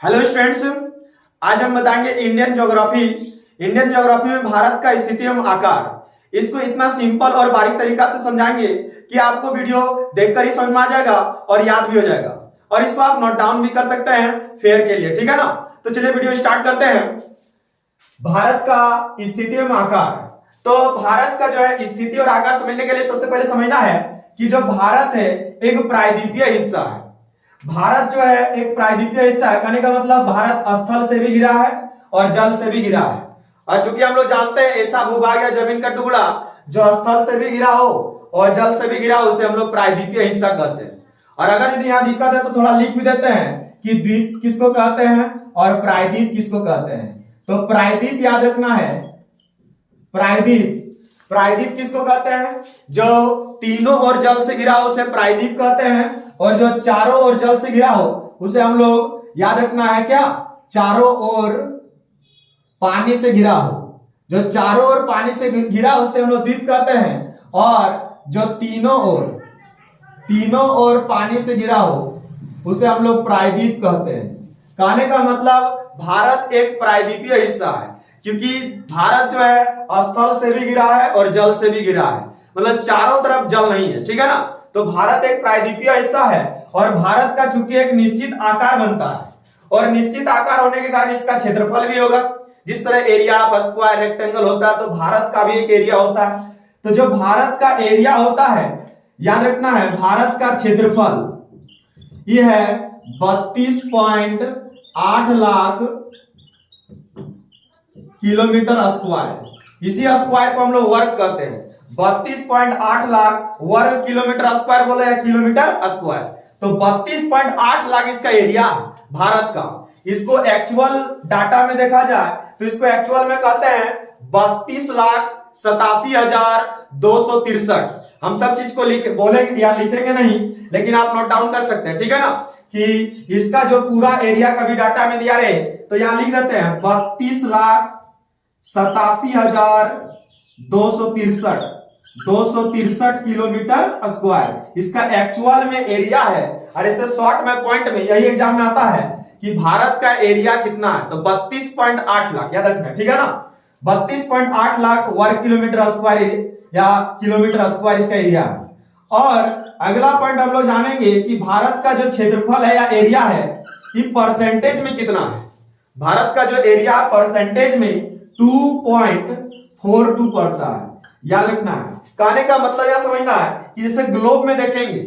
Hello students, आज हम बताएंगे इंडियन ज्योग्राफी में भारत का स्थिति एवं आकार। इसको इतना सिंपल और बारीक तरीका से समझाएंगे कि आपको वीडियो देखकर ही समझ में आ जाएगा और याद भी हो जाएगा, और इसको आप नोट डाउन भी कर सकते हैं फेयर के लिए। ठीक है ना? तो चलिए वीडियो स्टार्ट करते हैं। भारत का स्थिति एवं आकार। तो भारत का जो है स्थिति और आकार समझने के लिए सबसे पहले समझना है कि जो भारत है एक प्रायद्वीपीय हिस्सा है। भारत जो है एक प्रायद्वीपीय हिस्सा है, कहने का मतलब भारत स्थल से भी घिरा है और जल से भी घिरा है। और चूंकि हम लोग जानते हैं ऐसा भूभाग या जमीन का टुकड़ा जो स्थल से भी घिरा हो और जल से भी घिरा हो उसे हम लोग प्रायद्वीपीय हिस्सा कहते हैं। और अगर यदि यहाँ दिक्कत है तो थोड़ा लिख भी देते हैं कि द्वीप किसको कहते हैं और प्रायद्वीप किसको कहते हैं। तो प्रायद्वीप याद रखना है, प्रायद्वीप किसको कहते हैं? जो तीनों ओर जल से घिरा हो उसे प्रायद्वीप कहते हैं, और जो चारों ओर जल से घिरा हो उसे हम लोग याद रखना है क्या? चारों ओर पानी से घिरा हो। जो चारों ओर पानी से घिरा हो उसे हम लोग द्वीप कहते हैं, और जो तीनों ओर पानी से घिरा हो उसे हम लोग प्रायद्वीप कहते हैं। कहने का मतलब भारत एक प्रायद्वीपीय हिस्सा है, क्योंकि भारत जो है स्थल से भी घिरा है और जल से भी घिरा है, मतलब चारों तरफ जल नहीं है। ठीक है ना? तो भारत एक प्रायद्वीपीय हिस्सा है, और भारत का चूंकि एक निश्चित आकार बनता है, और निश्चित आकार होने के कारण इसका क्षेत्रफल भी होगा। जिस तरह एरिया ऑफ स्क्वायर रेक्टेंगल होता है, तो भारत का भी एक एरिया होता है। तो जो भारत का एरिया होता है, याद रखना है, भारत का क्षेत्रफल यह है 32.8 लाख किलोमीटर स्क्वायर। इसी स्क्वायर को हम लोग वर्ग कहते हैं। 32.8 लाख वर्ग किलोमीटर स्क्वायर बोले या किलोमीटर स्क्वायर। तो 32.8 लाख इसका एरिया भारत का। इसको एक्चुअल डाटा में देखा जाए तो इसको एक्चुअल में कहते हैं 32,87,263। हम सब चीज को बोलेंगे या लिखेंगे नहीं, लेकिन आप नोट डाउन कर सकते हैं। ठीक है ना? कि इसका जो पूरा एरिया कभी डाटा में दिया रहे तो यहां लिख देते हैं 32,87,263 किलोमीटर स्क्वायर इसका एक्चुअल में एरिया है। और इसे शॉर्ट में पॉइंट में यही एग्जाम में आता है कि भारत का एरिया कितना है, तो 32.8 लाख याद रखना। ठीक है ना? 32.8 लाख वर्ग किलोमीटर स्क्वायर या किलोमीटर स्क्वायर इसका एरिया है। और अगला पॉइंट हम लोग जानेंगे कि भारत का जो क्षेत्रफल है या एरिया है ये परसेंटेज में कितना है। भारत का जो एरिया परसेंटेज में 2.42 पड़ता है, याद रखना है। कहने का मतलब यह समझना है कि जैसे ग्लोब में देखेंगे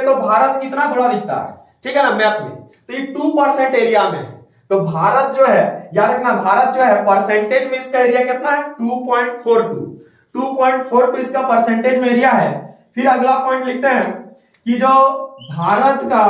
तो भारत इतना थोड़ा दिखता है। ठीक है ना? मैप में तो ये 2% एरिया में है। तो भारत जो है, याद रखना, भारत जो है परसेंटेज में इसका एरिया कितना है? 2.42 इसका परसेंटेज में एरिया है। फिर अगला पॉइंट लिखते हैं कि जो भारत का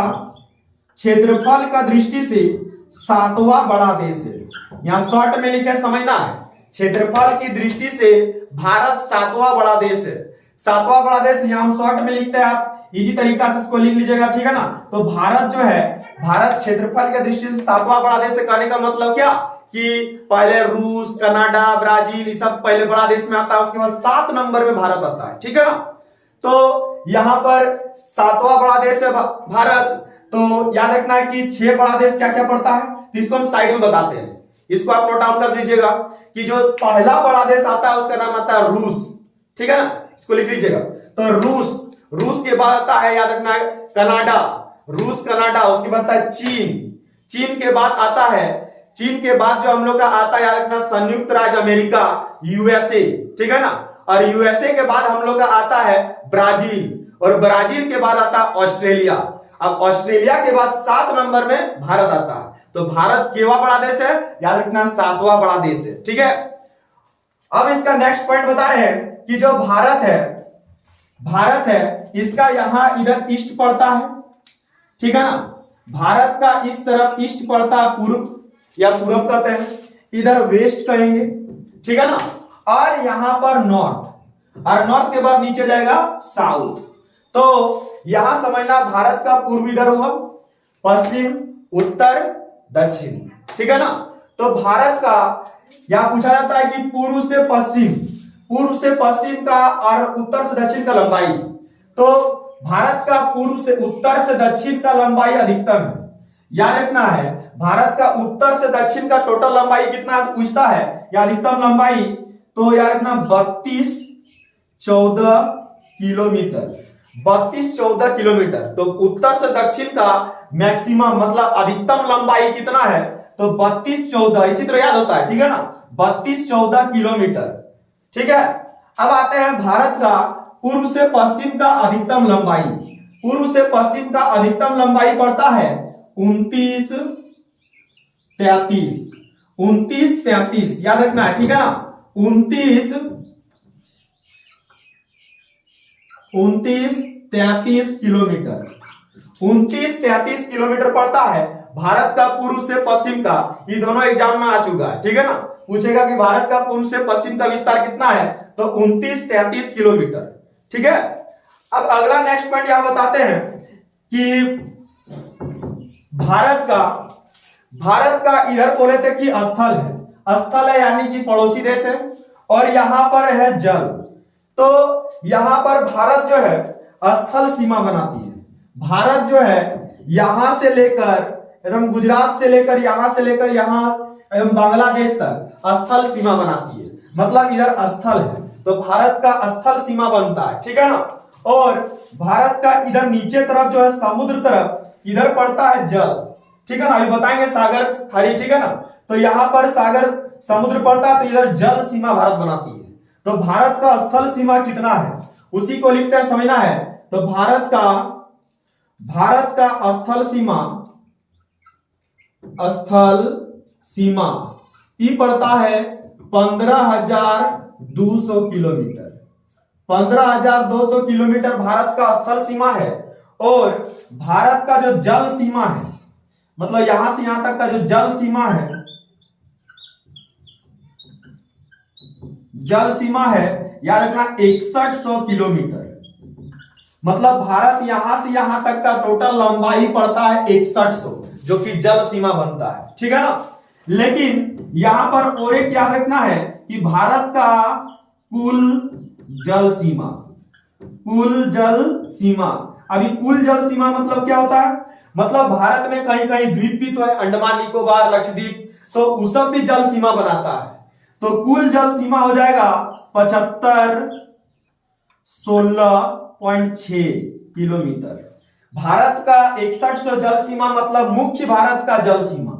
क्षेत्रफल का दृष्टि से 7वां बड़ा देश है। यहां शॉर्ट में लिखे समझना है, क्षेत्रफल की दृष्टि से भारत 7वां बड़ा देश है। 7वां बड़ा देश यहां हम शॉर्ट में लिखते हैं, आप इजी तरीका से इसको लिख लीजिएगा। ठीक है ना? तो भारत जो है, भारत क्षेत्रफल की दृष्टि से 7वां बड़ा देश है। कहने का मतलब क्या कि पहले रूस, कनाडा, ब्राजील ये सब पहले बड़ा देश में आता है, उसके बाद 7 नंबर में भारत आता है। ठीक है ना? तो यहां पर 7वां बड़ा देश है भारत। तो याद रखना है कि 6 बड़ा देश क्या क्या पड़ता है, तो इसको हम साइड में बताते हैं। इसको आप नोट डाउन कर लीजिएगा कि जो पहला बड़ा देश आता है उसका नाम आता है रूस। ठीक है ना? इसको लिख लीजिएगा। तो रूस के बाद आता है, याद रखना है, कनाडा, रूस कनाडा। उसके बाद आता है चीन के बाद आता है, चीन के बाद जो हम लोग का आता है, याद रखना, संयुक्त राज्य अमेरिका, यूएसए। ठीक है ना? और यूएसए के बाद हम लोग का आता है ब्राजील, और ब्राजील के बाद आता है ऑस्ट्रेलिया। अब ऑस्ट्रेलिया के बाद 7 नंबर में भारत आता है। तो भारत केवा बड़ा देश है, याद रखना, 7वां बड़ा देश है। ठीक है? अब इसका नेक्स्ट पॉइंट बता रहे हैं कि जो भारत है इसका यहां इधर ईस्ट पड़ता है। ठीक है ना? भारत का इस तरफ ईस्ट पड़ता है, पूर्व या पूरब कहते हैं, इधर वेस्ट कहेंगे। ठीक है ना? और यहां पर नॉर्थ, और नॉर्थ के बाद नीचे जाएगा साउथ। तो यहां समझना पूर्व इधर होगा, पश्चिम, उत्तर, दक्षिण। ठीक है ना? तो भारत का यहां पूछा जाता है कि पूर्व से पश्चिम का और उत्तर से दक्षिण का लंबाई। तो भारत का पूर्व से उत्तर से दक्षिण का लंबाई अधिकतम है, याद रखना है भारत का उत्तर से दक्षिण का टोटल लंबाई कितना है पूछता है, या अधिकतम लंबाई, तो याद रखना 3214 किलोमीटर, 3214 किलोमीटर। तो उत्तर से दक्षिण का मैक्सिमम मतलब अधिकतम लंबाई कितना है, तो 3214, इसी तरह याद होता है, ठीक है ना, 3214 किलोमीटर। ठीक है, अब आते हैं भारत का पूर्व से पश्चिम का अधिकतम लंबाई। पूर्व से पश्चिम का अधिकतम लंबाई पड़ता है 2933, याद रखना है, ठीक है ना, 2933 किलोमीटर, 2933 किलोमीटर पड़ता है भारत का पूर्व से पश्चिम का। ये दोनों एग्जाम में आ चुका है, ठीक है ना, पूछेगा कि भारत का पूर्व से पश्चिम का विस्तार कितना है, तो 2933 किलोमीटर। ठीक है, अब अगला नेक्स्ट पॉइंट यहां बताते हैं कि भारत का इधर बोले थे कि स्थल है यानी कि पड़ोसी देश है, और यहां पर है जल। तो यहां पर भारत जो है स्थल सीमा बनाती है। भारत जो है यहां से लेकर एकदम गुजरात से लेकर यहां एवं बांग्लादेश तक स्थल सीमा बनाती है, मतलब इधर स्थल है तो भारत का स्थल सीमा बनता है, ठीक है ना। और भारत का इधर नीचे तरफ जो है समुद्र तरफ इधर पड़ता है जल, ठीक है ना, अभी बताएंगे सागर खाड़ी, ठीक है ना। तो यहां पर सागर समुद्र पड़ता है तो इधर जल सीमा भारत बनाती है। तो भारत का स्थल सीमा कितना है उसी को लिखते हैं, समझना है। तो भारत का स्थल सीमा ये पड़ता है 15,200 किलोमीटर। 15,200 किलोमीटर भारत का स्थल सीमा है। और भारत का जो जल सीमा है, मतलब यहां से यहां तक का जो जल सीमा है याद रखना 6100 किलोमीटर। मतलब भारत यहां से यहां तक का टोटल लंबाई पड़ता है 6100, जो कि जल सीमा बनता है, ठीक है ना। लेकिन यहां पर और एक याद रखना है कि भारत का कुल जल सीमा, अभी कुल जल सीमा मतलब क्या होता है, मतलब भारत में कहीं कहीं द्वीप भी तो है, अंडमान निकोबार लक्षद्वीप, तो उस सब भी जल सीमा बनाता है। तो कुल जल सीमा हो जाएगा 7516.6 किलोमीटर। भारत का 6100 जल सीमा मतलब मुख्य भारत का जल सीमा,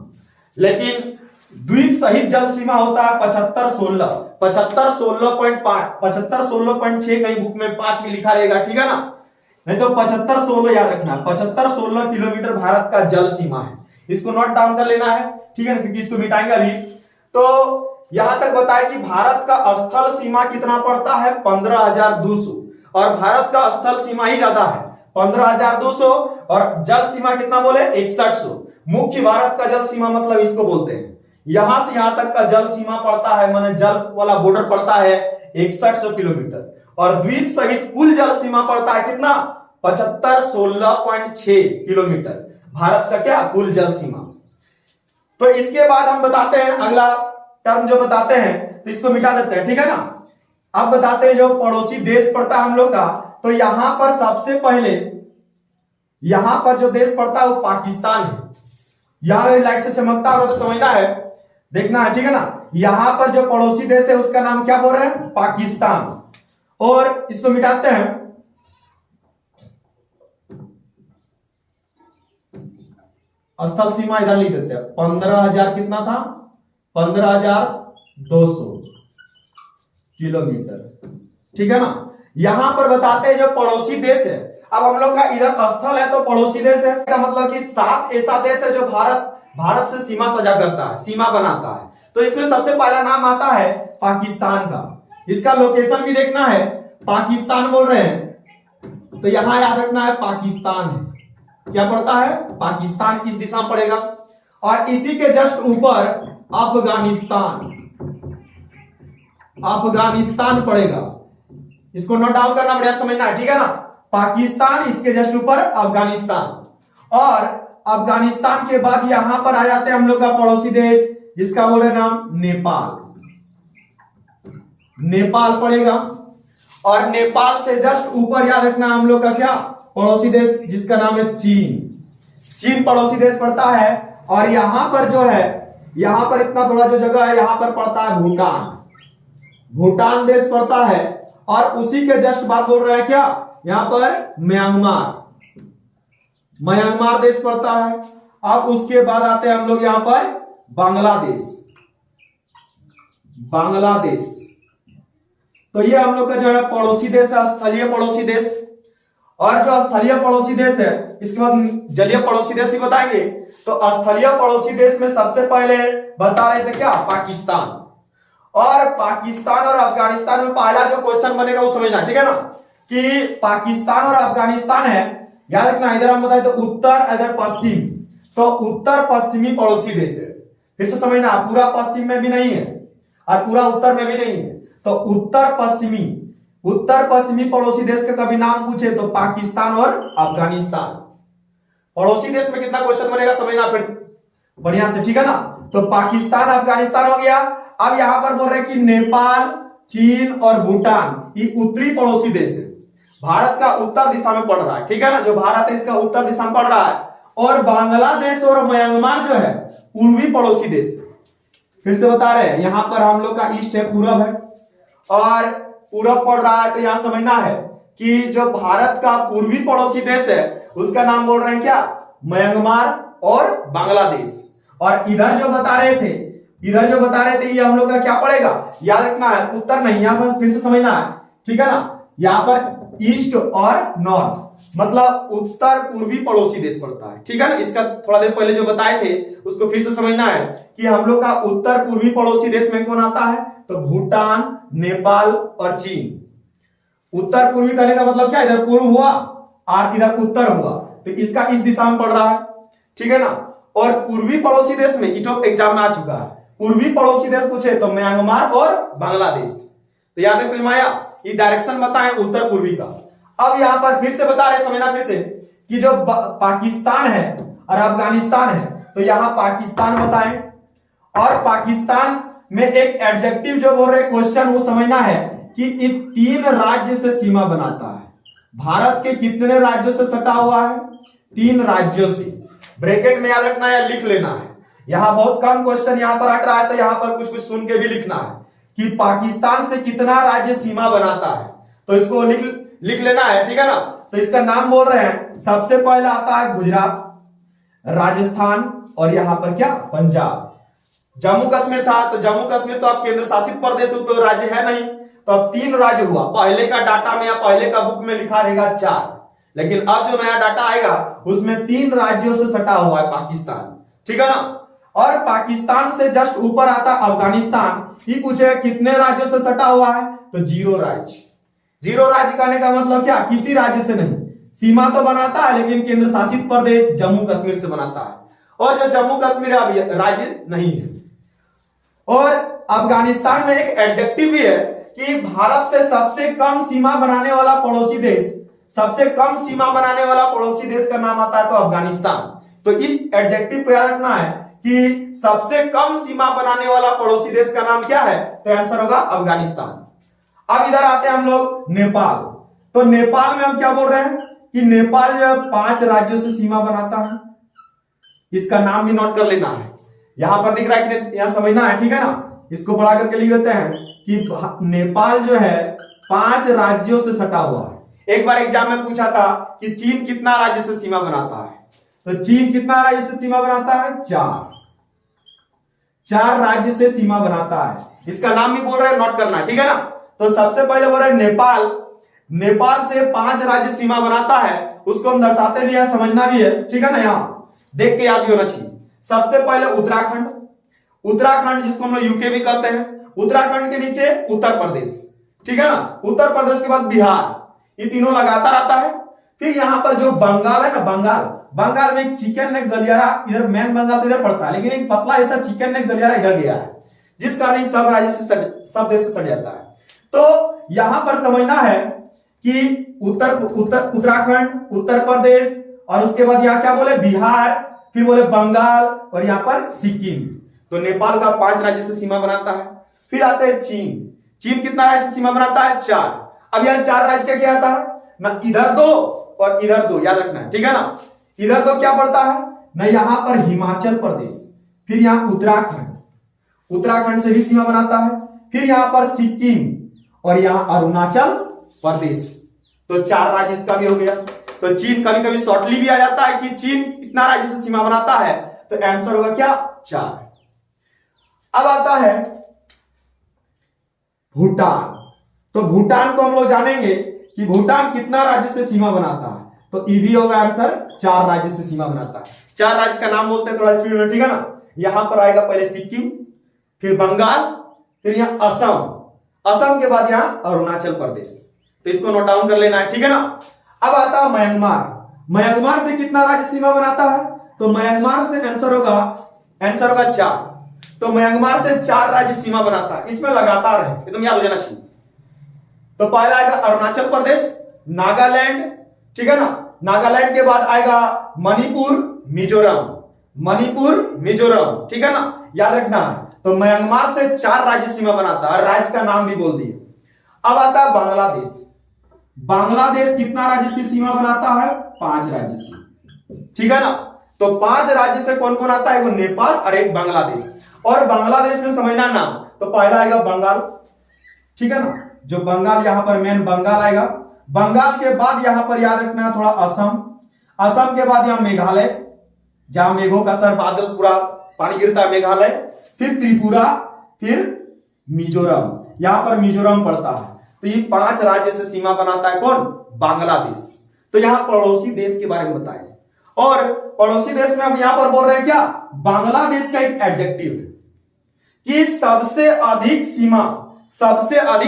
लेकिन द्वीप सहित जल सीमा होता है 7516.6, कहीं बुक में 5 भी लिखा रहेगा, ठीक है ना, नहीं तो 7516 याद रखना, 7516 किलोमीटर भारत का जल सीमा है। इसको नोट डाउन कर लेना है, ठीक है ना, क्योंकि इसको मिटाएंगे अभी। तो यहां तक बताया कि भारत का स्थल सीमा कितना पड़ता है 15,200, और भारत का स्थल सीमा ही ज्यादा है 15,200, और जल सीमा कितना बोले 6100। मुख्य भारत का जल सीमा मतलब इसको बोलते हैं, यहां से यहां तक का जल सीमा पड़ता है, माने जल वाला बॉर्डर पड़ता है 6100 किलोमीटर, और द्वीप सहित कुल जल सीमा पड़ता है कितना 7516.6 किलोमीटर, भारत का क्या कुल जल सीमा। तो इसके बाद हम बताते हैं अगला टर्म जो बताते हैं, तो इसको मिटा देते हैं, ठीक है ना। अब बताते हैं जो पड़ोसी देश पड़ता है हम लोग का, तो यहां पर सबसे पहले यहां पर जो देश पड़ता है वो पाकिस्तान है। यहां अगर लाइट से चमकता होगा तो समझना है, देखना है, ठीक है ना। यहां पर जो पड़ोसी देश है उसका नाम क्या बोल रहे हैं, पाकिस्तान। और इसको मिटाते हैं, स्थल सीमा इधर लिख देते हैं 15,000 कितना था 15,200 किलोमीटर, ठीक है ना। यहां पर बताते हैं जो पड़ोसी देश है, अब हम लोग का इधर स्थल है तो पड़ोसी देश है का मतलब कि 7 ऐसा देश है जो भारत से सीमा सजा करता है, सीमा बनाता है। तो इसमें सबसे पहला नाम आता है पाकिस्तान का। इसका लोकेशन भी देखना है, पाकिस्तान बोल रहे हैं तो यहां याद रखना है पाकिस्तान है, क्या पड़ता है पाकिस्तान, किस दिशा में पड़ेगा। और इसी के जस्ट ऊपर अफगानिस्तान पड़ेगा, इसको नोट डाउन करना, बढ़िया समझना है, ठीक है ना। पाकिस्तान, इसके जस्ट ऊपर अफगानिस्तान, और अफगानिस्तान के बाद यहां पर आ जाते हैं हम लोग का पड़ोसी देश जिसका बोल रहे नाम नेपाल पड़ेगा। और नेपाल से जस्ट ऊपर याद रखना हम लोग का क्या पड़ोसी देश जिसका नाम है चीन पड़ोसी देश पड़ता है। और यहां पर जो है, यहां पर इतना थोड़ा जो जगह है यहां पर पड़ता है भूटान, भूटान देश पड़ता है। और उसी के जस्ट बाद बोल रहे हैं क्या, यहां पर म्यांमार, म्यांमार देश पड़ता है। अब उसके बाद आते हैं हम लोग यहां पर बांग्लादेश, बांग्लादेश। तो ये हम लोग का जो है पड़ोसी देश है, स्थलीय पड़ोसी देश। और जो स्थलीय पड़ोसी देश है, इसके बाद जलीय पड़ोसी देश ही बताएंगे। तो स्थलीय पड़ोसी देश में सबसे पहले बता रहे थे क्या, पाकिस्तान। और पाकिस्तान और अफगानिस्तान में पहला जो क्वेश्चन बनेगा वो समझना, ठीक है ना, कि पाकिस्तान और अफगानिस्तान है, याद रखना। इधर हम बताए तो उत्तर, इधर पश्चिम, तो उत्तर पश्चिमी पड़ोसी देश है। फिर से समझना, पूरा पश्चिम में भी नहीं है और पूरा उत्तर में भी नहीं है। तो उत्तर पश्चिमी पड़ोसी देश का कभी नाम पूछे तो पाकिस्तान और अफगानिस्तान। पड़ोसी देश में कितना क्वेश्चन बनेगा समझना फिर बढ़िया से, ठीक है ना। तो पाकिस्तान अफगानिस्तान हो गया। अब यहां पर बोल रहे हैं कि नेपाल, चीन और भूटान ये उत्तरी पड़ोसी देश है, भारत का उत्तर दिशा में पड़ रहा है, ठीक है ना। जो भारत है इसका उत्तर दिशा में पड़ रहा है। और बांग्लादेश और म्यांमार जो है पूर्वी पड़ोसी देश। फिर से बता रहे हैं, यहां पर हम लोग का ईस्ट है, पूरब है, और पूरब पड़ रहा है। तो यहां समझना है कि जो भारत का पूर्वी पड़ोसी देश है उसका नाम बोल रहे हैं क्या, म्यांमार और बांग्लादेश। और इधर जो बता रहे थे, ये हम लोग का क्या पड़ेगा, याद रखना है, उत्तर नहीं, यहां पर फिर से समझना है, ठीक है ना। यहां पर ईस्ट और नॉर्थ मतलब उत्तर पूर्वी पड़ोसी देश पड़ता है, ठीक है ना। इसका थोड़ा देर पहले जो बताए थे उसको फिर से समझना है कि हम लोग का उत्तर पूर्वी पड़ोसी देश में कौन आता है, तो भूटान, नेपाल और चीन। उत्तर पूर्वी करने का मतलब क्या, इधर पूर्व हुआ और इधर उत्तर हुआ, तो इसका इस दिशा में पड़ रहा है, ठीक है ना। और पूर्वी पड़ोसी देश में ईटॉप एग्जाम में आ चुका है, पूर्वी पड़ोसी देश पूछे तो म्यांमार और बांग्लादेश। तो याद है समझ में आया, ये डायरेक्शन बताएं उत्तर पूर्वी का। अब यहां पर फिर से बता रहे, समझना फिर से, कि जो पाकिस्तान है और अफगानिस्तान है, तो यहां पाकिस्तान बताएं। और पाकिस्तान में एक एडजेक्टिव जो बोल रहे क्वेश्चन वो समझना है कि ये 3 राज्य से सीमा बनाता है। भारत के कितने राज्यों से सटा हुआ है, 3 राज्यों से। ब्रैकेट में याद रखना है, लिख लेना है। यहां बहुत कम क्वेश्चन यहां पर हट रहा है, तो यहां पर कुछ कुछ सुन के भी लिखना है कि पाकिस्तान से कितना राज्य सीमा बनाता है, तो इसको लिख लेना है, ठीक है ना। तो इसका नाम बोल रहे हैं, सबसे पहले आता है गुजरात, राजस्थान और यहां पर क्या, पंजाब। जम्मू कश्मीर था, तो जम्मू कश्मीर तो अब केंद्र शासित प्रदेश तो राज्य है नहीं, तो अब 3 राज्य हुआ। पहले का डाटा में या पहले का बुक में लिखा रहेगा 4, लेकिन अब जो नया डाटा आएगा उसमें 3 राज्यों से सटा हुआ है पाकिस्तान, ठीक है ना। और पाकिस्तान से जस्ट ऊपर आता अफगानिस्तान, ये पूछे कितने राज्यों से सटा हुआ है, तो 0 राज्य। 0 राज्य कहने का मतलब क्या, किसी राज्य से नहीं, सीमा तो बनाता है लेकिन केंद्र शासित प्रदेश जम्मू कश्मीर से बनाता है, और जो जम्मू कश्मीर अब राज्य नहीं है। और अफगानिस्तान में एक एडजेक्टिव भी है कि भारत से सबसे कम सीमा बनाने वाला पड़ोसी देश, सबसे कम सीमा बनाने वाला पड़ोसी देश का नाम आता है तो अफगानिस्तान। तो इस एडजेक्टिव को याद रखना है कि सबसे कम सीमा बनाने वाला पड़ोसी देश का नाम क्या है, तो आंसर होगा अफगानिस्तान। अब इधर आते हैं हम लोग नेपाल। तो नेपाल में हम क्या बोल रहे हैं कि नेपाल जो है 5 राज्यों से सीमा बनाता है, इसका नाम भी नोट कर लेना है। यहां पर दिख रहा है कि यहां समझना है, ठीक है ना। इसको बड़ा करके लिख देते हैं कि नेपाल जो है 5 राज्यों से सटा हुआ है। एक बार एग्जाम में पूछा था कि चीन कितना राज्य से सीमा बनाता है, तो चीन कितना राज्य से सीमा बनाता है, 4 राज्य से सीमा बनाता है। इसका नाम भी बोल रहे हैं, नोट करना है, ठीक है ना। तो सबसे पहले बोल रहे हैं नेपाल, नेपाल से 5 राज्य सीमा बनाता है, उसको हम दर्शाते भी है, समझना भी है, ठीक है ना। यहां देख के याद भी होना चाहिए। सबसे पहले उत्तराखंड, उत्तराखंड जिसको हम लोग यूके भी कहते हैं, उत्तराखंड के नीचे उत्तर प्रदेश, ठीक है ना। उत्तर प्रदेश के बाद बिहार, ये तीनों लगातार आता है। फिर यहां पर जो बंगाल है ना, बंगाल में एक चिकन नेक गलियारा, इधर मैन बंगाल तो इधर पड़ता है, लेकिन एक पतला ऐसा चिकन नेक गलियारा इधर गया है, जिस कारण सब राज्य से सब देश से सट जाता है। तो यहां पर समझना है कि उत्तराखंड, उत्तर प्रदेश, और उसके बाद यहां क्या बोले, बिहार, फिर बोले बंगाल, और यहां पर सिक्किम। तो नेपाल का 5 राज्य से सीमा बनाता है। फिर आते हैं चीन कितना राज्य से सीमा बनाता है, 4। अब यहां 4 राज्य क्या आता है ना, इधर 2 और इधर 2, याद रखना है, ठीक है ना। इधर 2 क्या पड़ता है, न यहाँ पर हिमाचल प्रदेश, फिर यहाँ उत्तराखंड, उत्तराखंड से भी सीमा बनाता है, फिर यहाँ पर सिक्किम और यहाँ अरुणाचल प्रदेश। तो 4 राज्य इसका भी हो गया। तो चीन कभी कभी शॉर्टली भी आ जाता है कि चीन कितना राज्य से सीमा बनाता है, तो आंसर होगा क्या 4। अब आता है भूटान। तो भूटान को हम लोग जानेंगे कि भूटान कितना राज्य से सीमा बनाता है, तो ई भी होगा आंसर, 4 राज्य से सीमा बनाता है। 4 राज्य का नाम बोलते हैं थोड़ा स्पीड में, ठीक है ना। यहां पर आएगा पहले सिक्किम, फिर बंगाल, फिर यहां असम, असम के बाद यहां अरुणाचल प्रदेश। तो इसको नोट डाउन कर लेना है, ठीक है ना। अब आता है म्यांमार। म्यांमार से कितना राज्य सीमा बनाता है, तो म्यांमार से आंसर होगा 4। तो म्यांमार से 4 राज्य सीमा बनाता है। इसमें लगातार है, एकदम याद हो जाना चाहिए। तो पहला आएगा अरुणाचल प्रदेश, नागालैंड, ठीक है ना। नागालैंड के बाद आएगा मणिपुर, मिजोरम, मणिपुर मिजोरम, ठीक है ना, याद रखना है। तो म्यांमार से 4 राज्य सीमा बनाता है, राज्य का नाम भी बोल दिए। अब आता है बांग्लादेश। बांग्लादेश कितना राज्य से सीमा बनाता है, 5 राज्य से, ठीक है ना। तो 5 राज्य से कौन कौन आता है, वो नेपाल और एक बांग्लादेश। और बांग्लादेश में समझना नाम, तो पहला आएगा बंगाल, ठीक है ना, जो बंगाल यहां पर मेन बंगाल आएगा। बंगाल के बाद यहां पर याद रखना थोड़ा असम, असम के बाद यहां मेघालय, जहां मेघों का सर बादल पूरा पानी गिरता है, मेघालय, फिर त्रिपुरा, फिर मिजोरम, यहां पर मिजोरम पड़ता है। तो ये 5 राज्य से सीमा बनाता है कौन, बांग्लादेश। तो यहां पड़ोसी देश के बारे में बताएं, और पड़ोसी देश में अब यहां पर बोल रहे हैं क्या, बांग्लादेश का एक एडजेक्टिव है कि सबसे अधिक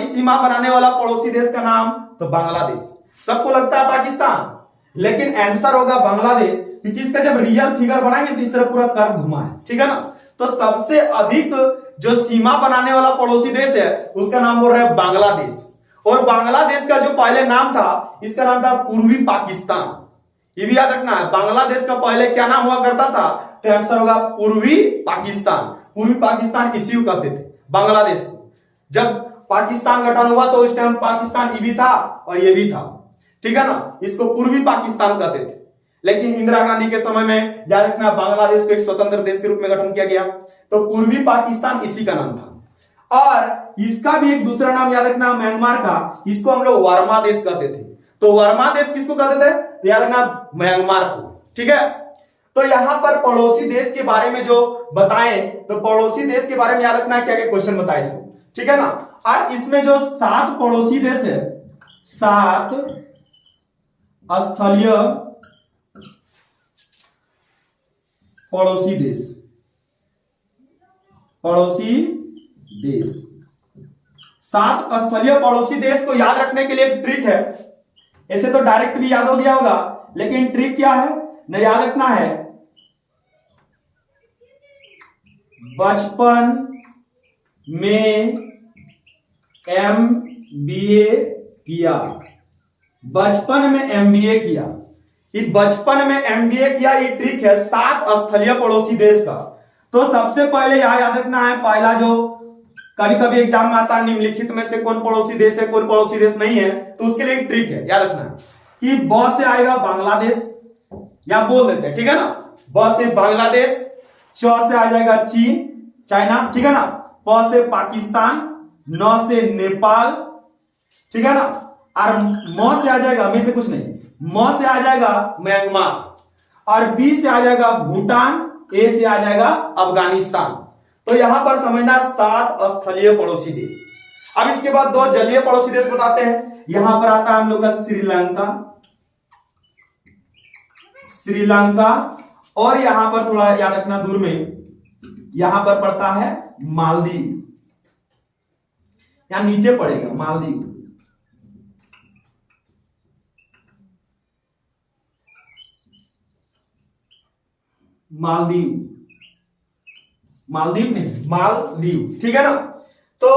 सीमा बनाने वाला पड़ोसी देश का नाम, तो बांग्लादेश। सबको लगता है पाकिस्तान, लेकिन आंसर होगा बांग्लादेश, क्योंकि इसका जब रियल फिगर बनाएंगे तो इस तरह पूरा कर्व घुमा है, ठीक है ना। तो सबसे अधिक जो सीमा बनाने वाला पड़ोसी देश है उसका नाम बोल रहे हैं बांग्लादेश। और बांग्लादेश का जो पहले नाम था, इसका नाम था पूर्वी पाकिस्तान। ये भी याद रखना है, बांग्लादेश का पहले क्या नाम हुआ करता था, तो आंसर होगा पूर्वी पाकिस्तान। पूर्वी पाकिस्तान इसी को कहते थे बांग्लादेश को। जब पाकिस्तान गठन हुआ तो उस टाइम पाकिस्तान ये भी था और ये भी था, ठीक है ना, इसको पूर्वी पाकिस्तान कहते थे। लेकिन इंदिरा गांधी के समय में याद रखना, बांग्लादेश को एक स्वतंत्र देश के रूप में गठन किया गया, तो पूर्वी पाकिस्तान इसी का नाम था। और इसका भी एक दूसरा नाम याद रखना, म्यांमार का, इसको हम लोग वर्मा देश कहते थे। तो वर्मा देश किसको कहते थे, तो याद रखना म्यांमार को, ठीक है। तो यहां पर पड़ोसी देश के बारे में जो बताएं, तो पड़ोसी देश के बारे में याद रखना क्या क्या क्वेश्चन बताए इसको, ठीक है ना। और इसमें जो 7 पड़ोसी देश है, 7 स्थलीय पड़ोसी देश, पड़ोसी देश, 7 स्थलीय पड़ोसी देश को याद रखने के लिए एक ट्रिक है। ऐसे तो डायरेक्ट भी याद हो गया होगा, लेकिन ट्रिक क्या है न, याद रखना है, बचपन में MBA किया, बचपन में MBA किया, ये बचपन में MBA किया, ये ट्रिक है 7 स्थलीय पड़ोसी देश का। तो सबसे पहले यहां याद रखना है, पहला जो कभी कभी एग्जाम में आता है, निम्नलिखित में से कौन पड़ोसी देश है, कौन पड़ोसी देश नहीं है, तो उसके लिए एक ट्रिक है, याद रखना है कि ब से आएगा बांग्लादेश, या बोल देते हैं, ठीक है ना, ब से बांग्लादेश, च से आ जाएगा चीन, चाइना, ठीक है ना, प से पाकिस्तान, न से नेपाल, ठीक है ना, और म से आ जाएगा, में से कुछ नहीं, म से आ जाएगा म्यांमार, और बी से आ जाएगा भूटान, ए से आ जाएगा अफगानिस्तान। तो यहां पर समझना 7 स्थलीय पड़ोसी देश। अब इसके बाद 2 जलीय पड़ोसी देश बताते हैं। यहां पर आता है हम लोग का श्रीलंका, श्रीलंका, और यहां पर थोड़ा याद रखना दूर में, यहां पर पड़ता है मालदीव, यहां नीचे पड़ेगा मालदीव। मालदीव, मालदीव नहीं, मालदीव, ठीक है ना। तो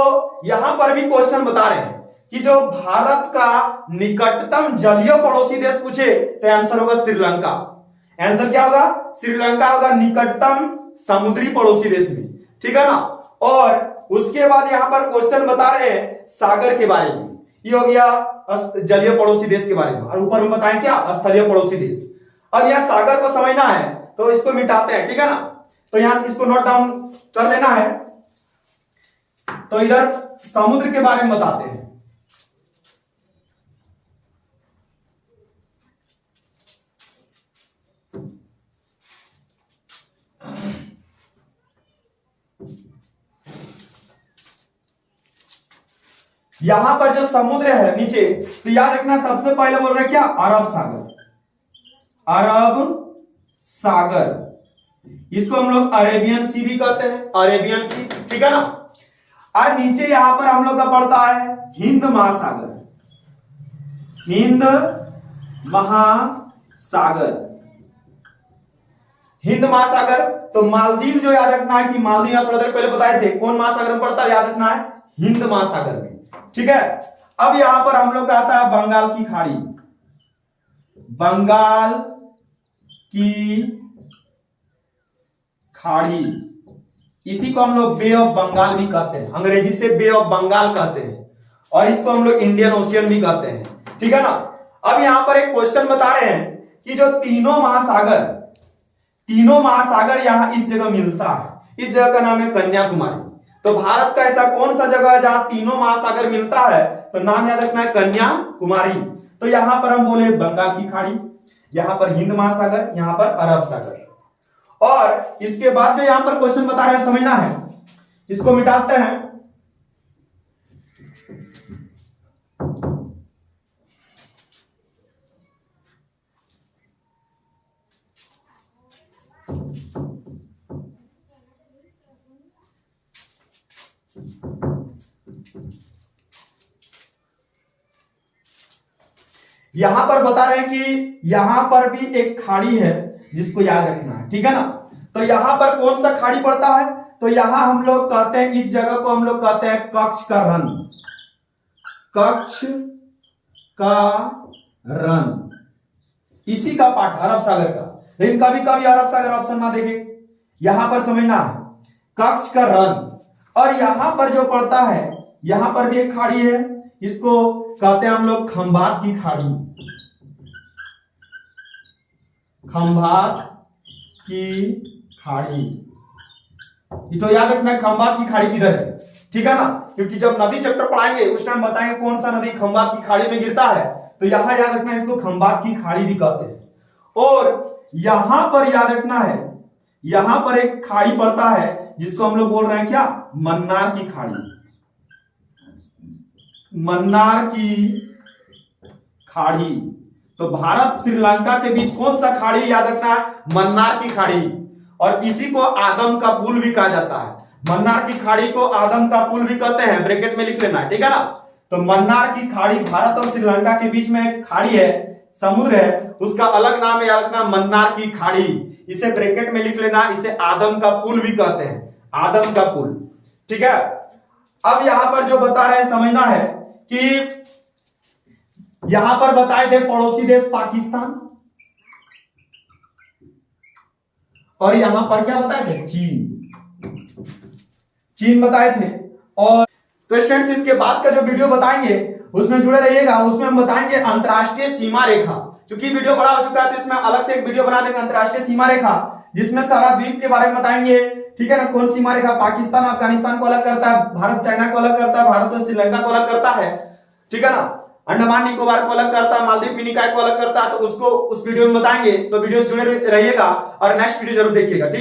यहां पर भी क्वेश्चन बता रहे हैं कि जो भारत का निकटतम जलीय पड़ोसी देश पूछे तो आंसर होगा श्रीलंका। आंसर क्या होगा, श्रीलंका होगा निकटतम समुद्री पड़ोसी देश में, ठीक है ना। और उसके बाद यहां पर क्वेश्चन बता रहे हैं सागर के बारे में, ये हो गया जलीय पड़ोसी देश के बारे में, और ऊपर में बताएं क्या, स्थलीय पड़ोसी देश। अब यह सागर को समझना है तो इसको मिटाते हैं, ठीक है ना। तो यहां इसको नोट डाउन कर लेना है। तो इधर समुद्र के बारे में बताते हैं। यहां पर जो समुद्र है नीचे, तो याद रखना सबसे पहले बोल रहे हैं क्या, अरब सागर। अरब सागर, इसको हम लोग अरेबियन सी भी कहते हैं, अरेबियन सी, ठीक है ना। और नीचे यहां पर हम लोग का पड़ता है हिंद महासागर, हिंद महासागर, हिंद महासागर। तो मालदीव जो याद रखना है कि मालदीव थोड़ा देर पहले बताए थे कौन महासागर में पड़ता है, याद रखना है हिंद महासागर में, ठीक है। अब यहां पर हम लोग का आता है बंगाल की खाड़ी, बंगाल की खाड़ी, इसी को हम लोग बे ऑफ बंगाल भी कहते हैं, अंग्रेजी से बे ऑफ बंगाल कहते हैं, और इसको हम लोग इंडियन ओशियन भी कहते हैं, ठीक है ना। अब यहां पर एक क्वेश्चन बता रहे हैं कि जो तीनों महासागर यहां इस जगह मिलता है, इस जगह का नाम है कन्याकुमारी। तो भारत का ऐसा कौन सा जगह है जहां तीनों महासागर मिलता है, तो नाम याद रखना है कन्याकुमारी। तो यहां पर हम बोले बंगाल की खाड़ी, यहां पर हिंद महासागर, यहां पर अरब सागर। और इसके बाद जो यहां पर क्वेश्चन बता रहे हैं समझना है, इसको मिटाते हैं। यहां पर बता रहे हैं कि यहां पर भी एक खाड़ी है जिसको याद रखना है, ठीक है ना। तो यहां पर कौन सा खाड़ी पड़ता है, तो यहां हम लोग कहते हैं, इस जगह को हम लोग कहते हैं कच्छ का रण, कच्छ का रण, इसी का पार्ट अरब सागर का। लेकिन कभी कभी अरब सागर ऑप्शन ना देखे, यहां पर समझना है कच्छ का रण। और यहां पर जो पड़ता है, यहां पर भी एक खाड़ी है, इसको कहते हैं हम लोग खंभात की खाड़ी, खंभात की खाड़ी। ये तो याद रखना है खंभात की खाड़ी किधर है, ठीक है ना, क्योंकि जब नदी चैप्टर पढ़ाएंगे उस टाइम बताएंगे कौन सा नदी खंभात की खाड़ी में गिरता है। तो यहां याद रखना है इसको खंभात की खाड़ी भी कहते हैं। और यहां पर याद रखना है, यहां पर एक खाड़ी पड़ता है जिसको हम लोग बोल रहे हैं क्या, मन्नार की खाड़ी, मन्नार की खाड़ी। तो भारत श्रीलंका के बीच कौन सा खाड़ी याद रखना है, मन्नार की खाड़ी। और इसी को आदम का पुल भी कहा जाता है, मन्नार की खाड़ी को आदम का पुल भी कहते हैं, ब्रैकेट में लिख लेना है, ठीक है ना। तो मन्नार की खाड़ी भारत और श्रीलंका के बीच में एक खाड़ी है, समुद्र है, उसका अलग नाम है याद रखना मन्नार की खाड़ी। इसे ब्रैकेट में लिख लेना, इसे आदम का पुल भी कहते हैं, आदम का पुल, ठीक है। अब यहां पर जो बता रहे हैं समझना है कि यहां पर बताए थे पड़ोसी देश पाकिस्तान, और यहां पर क्या बताए थे, चीन, चीन बताए थे। और तो स्टूडेंट्स इसके बाद का जो वीडियो बताएंगे उसमें जुड़े रहिएगा, उसमें हम बताएंगे अंतरराष्ट्रीय सीमा रेखा। क्योंकि वीडियो बड़ा हो चुका है तो इसमें अलग से एक वीडियो बना देंगे अंतरराष्ट्रीय सीमा रेखा, जिसमें सारा द्वीप के बारे में बताएंगे, ठीक है ना। कौन सीमा रेखा पाकिस्तान अफगानिस्तान को अलग करता है, भारत चाइना को अलग करता है, भारत और श्रीलंका को अलग करता है, ठीक है ना। अंडमान निकोबार को अलग करता है, मालदीव मिनिकॉय को अलग करता है। तो उसको उस वीडियो में बताएंगे, तो वीडियो से जुड़े रहिएगा और नेक्स्ट वीडियो जरूर देखिएगा, ठीक।